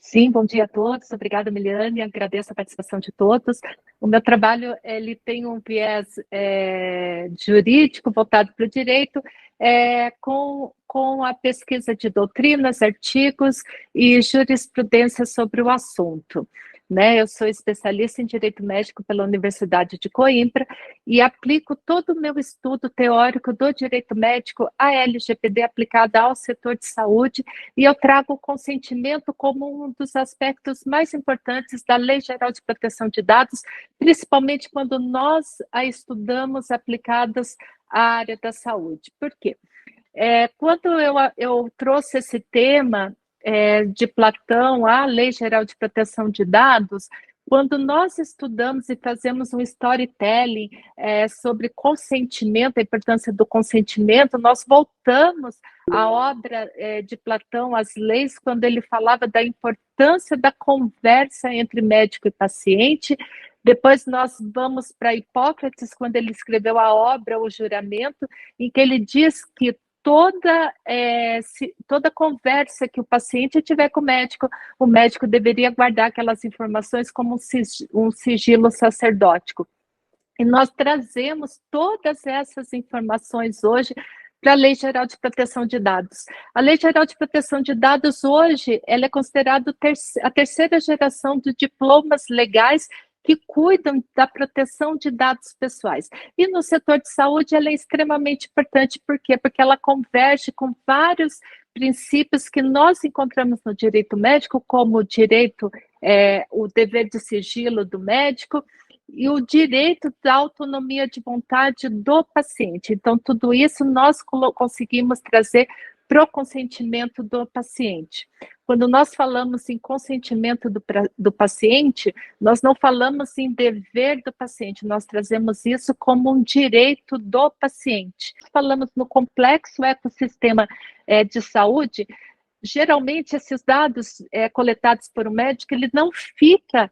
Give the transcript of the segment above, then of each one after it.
Sim, bom dia a todos. Obrigada, Miliane. Agradeço a participação de todos. O meu trabalho ele tem um viés jurídico voltado para o direito, com a pesquisa de doutrinas, artigos e jurisprudência sobre o assunto. Né? Eu sou especialista em direito médico pela Universidade de Coimbra e aplico todo o meu estudo teórico do direito médico à LGPD aplicada ao setor de saúde, e eu trago o consentimento como um dos aspectos mais importantes da Lei Geral de Proteção de Dados, principalmente quando nós a estudamos aplicadas à área da saúde. Por quê? Quando eu trouxe esse tema de Platão à Lei Geral de Proteção de Dados, quando nós estudamos e fazemos um storytelling sobre consentimento, a importância do consentimento, nós voltamos à obra de Platão, As Leis, quando ele falava da importância da conversa entre médico e paciente. Depois nós vamos para Hipócrates, quando ele escreveu a obra O Juramento, em que ele diz que toda conversa que o paciente tiver com o médico deveria guardar aquelas informações como um sigilo sacerdótico. E nós trazemos todas essas informações hoje para a Lei Geral de Proteção de Dados. A Lei Geral de Proteção de Dados hoje ela é considerada a terceira geração de diplomas legais que cuidam da proteção de dados pessoais. E no setor de saúde ela é extremamente importante, por quê? Porque ela converge com vários princípios que nós encontramos no direito médico, como o direito, o dever de sigilo do médico, e o direito da autonomia de vontade do paciente. Então, tudo isso nós conseguimos trazer para o consentimento do paciente. Quando nós falamos em consentimento do paciente, nós não falamos em dever do paciente, nós trazemos isso como um direito do paciente. Falamos no complexo ecossistema de saúde, geralmente esses dados coletados por um médico, ele não fica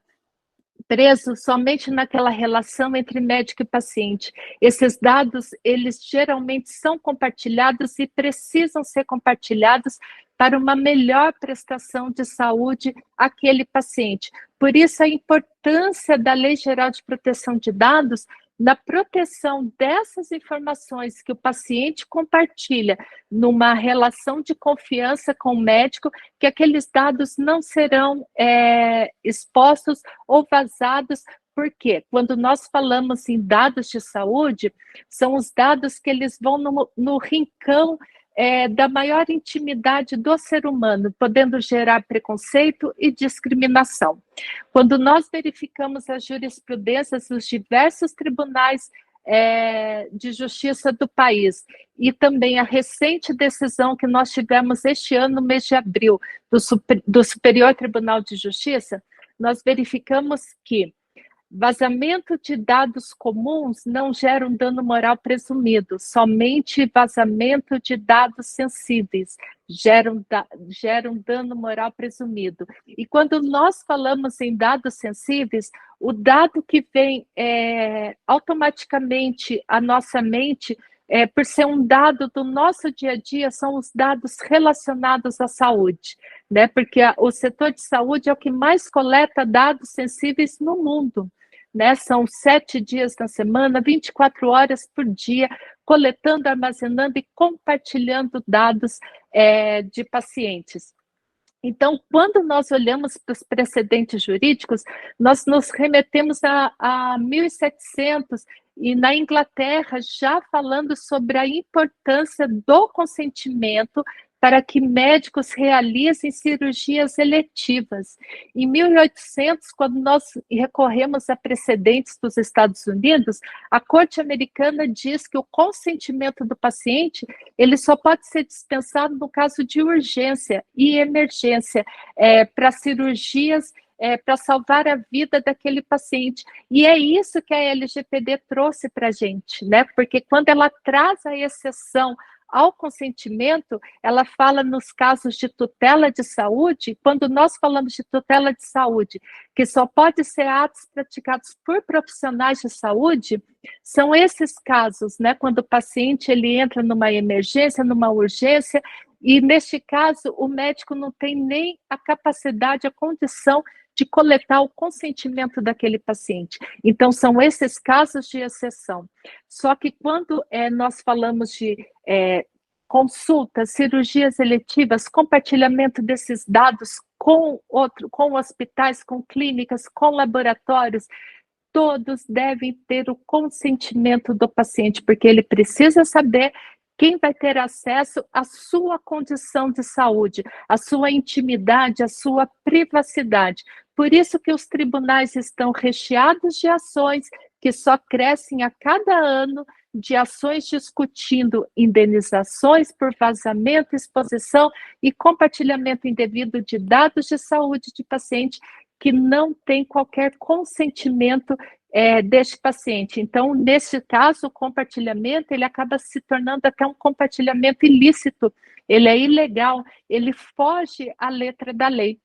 preso somente naquela relação entre médico e paciente. Esses dados, eles geralmente são compartilhados e precisam ser compartilhados para uma melhor prestação de saúde àquele paciente. Por isso, a importância da Lei Geral de Proteção de Dados na proteção dessas informações que o paciente compartilha numa relação de confiança com o médico, que aqueles dados não serão expostos ou vazados. Porque quando nós falamos em dados de saúde, são os dados que eles vão no rincão da maior intimidade do ser humano, podendo gerar preconceito e discriminação. Quando nós verificamos as jurisprudências dos diversos tribunais de justiça do país e também a recente decisão que nós tivemos este ano, no mês de abril, do Superior Tribunal de Justiça, nós verificamos que vazamento de dados comuns não gera um dano moral presumido, somente vazamento de dados sensíveis gera um dano moral presumido. E quando nós falamos em dados sensíveis, o dado que vem automaticamente à nossa mente, por ser um dado do nosso dia a dia, são os dados relacionados à saúde, né? Porque o setor de saúde é o que mais coleta dados sensíveis no mundo. Né? São 7 dias na semana, 24 horas por dia, coletando, armazenando e compartilhando dados de pacientes. Então, quando nós olhamos para os precedentes jurídicos, nós nos remetemos a 1700 e na Inglaterra já falando sobre a importância do consentimento para que médicos realizem cirurgias eletivas. Em 1800, quando nós recorremos a precedentes dos Estados Unidos, a Corte Americana diz que o consentimento do paciente ele só pode ser dispensado no caso de urgência e emergência para cirurgias para salvar a vida daquele paciente. E é isso que a LGPD trouxe para a gente, né? Porque quando ela traz a exceção ao consentimento, ela fala nos casos de tutela de saúde, quando nós falamos de tutela de saúde, que só pode ser atos praticados por profissionais de saúde, são esses casos, né, quando o paciente ele entra numa emergência, numa urgência, E, neste caso, o médico não tem nem a capacidade, a condição de coletar o consentimento daquele paciente. Então, são esses casos de exceção. Só que quando nós falamos de consultas, cirurgias eletivas, compartilhamento desses dados com hospitais, com clínicas, com laboratórios, todos devem ter o consentimento do paciente, porque ele precisa saber quem vai ter acesso à sua condição de saúde, à sua intimidade, à sua privacidade. Por isso que os tribunais estão recheados de ações que só crescem a cada ano, de ações discutindo indenizações por vazamento, exposição e compartilhamento indevido de dados de saúde de paciente que não tem qualquer consentimento deste paciente. Então, nesse caso, o compartilhamento, ele acaba se tornando até um compartilhamento ilícito, ele é ilegal, ele foge à letra da lei.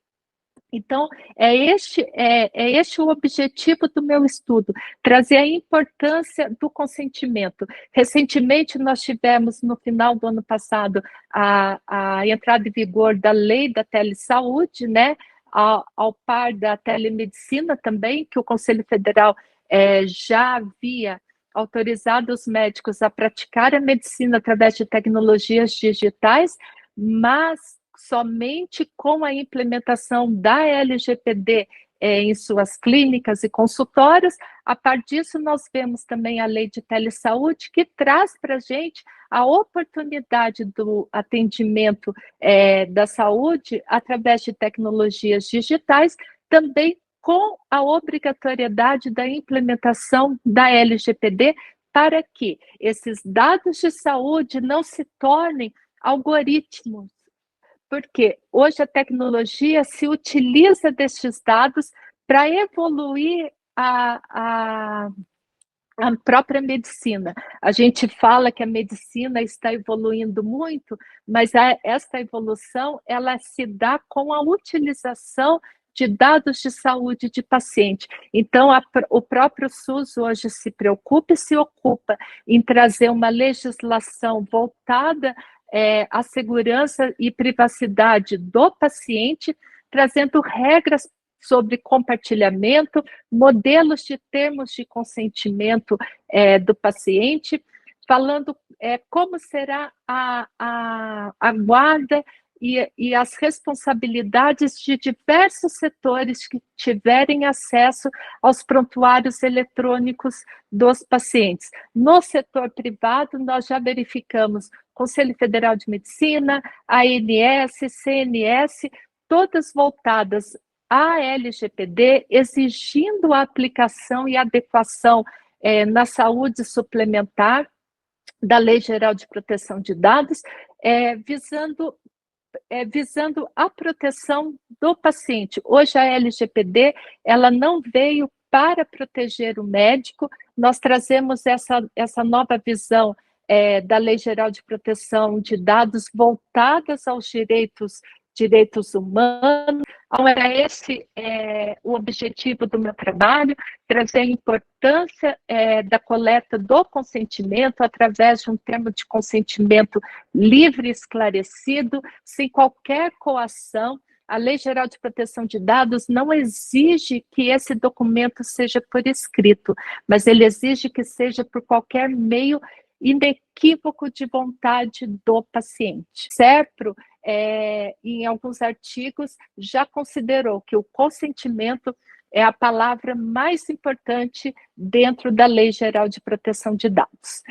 Então, é este o objetivo do meu estudo, trazer a importância do consentimento. Recentemente, nós tivemos, no final do ano passado, a entrada em vigor da lei da telesaúde, né, ao par da telemedicina também, que o Conselho Federal já havia autorizado os médicos a praticar a medicina através de tecnologias digitais, mas somente com a implementação da LGPD em suas clínicas e consultórios. A partir disso, nós vemos também a lei de telesaúde, que traz para a gente a oportunidade do atendimento da saúde através de tecnologias digitais, também com a obrigatoriedade da implementação da LGPD, para que esses dados de saúde não se tornem algoritmos, porque hoje a tecnologia se utiliza destes dados para evoluir a própria medicina. A gente fala que a medicina está evoluindo muito, mas esta evolução ela se dá com a utilização de dados de saúde de paciente. Então, o próprio SUS hoje se preocupa e se ocupa em trazer uma legislação voltada à segurança e privacidade do paciente, trazendo regras sobre compartilhamento, modelos de termos de consentimento do paciente, falando como será a guarda e as responsabilidades de diversos setores que tiverem acesso aos prontuários eletrônicos dos pacientes. No setor privado, nós já verificamos Conselho Federal de Medicina, ANS, CNS, todas voltadas à LGPD, exigindo a aplicação e adequação na saúde suplementar da Lei Geral de Proteção de Dados, visando a proteção do paciente. Hoje a LGPD ela não veio para proteger o médico, nós trazemos essa nova visão da Lei Geral de Proteção de Dados voltadas aos direitos humanos. Então, era esse o objetivo do meu trabalho, trazer a importância da coleta do consentimento através de um termo de consentimento livre e esclarecido, sem qualquer coação. A Lei Geral de Proteção de Dados não exige que esse documento seja por escrito, mas ele exige que seja por qualquer meio inequívoco de vontade do paciente. CERPRO, em alguns artigos, já considerou que o consentimento é a palavra mais importante dentro da Lei Geral de Proteção de Dados.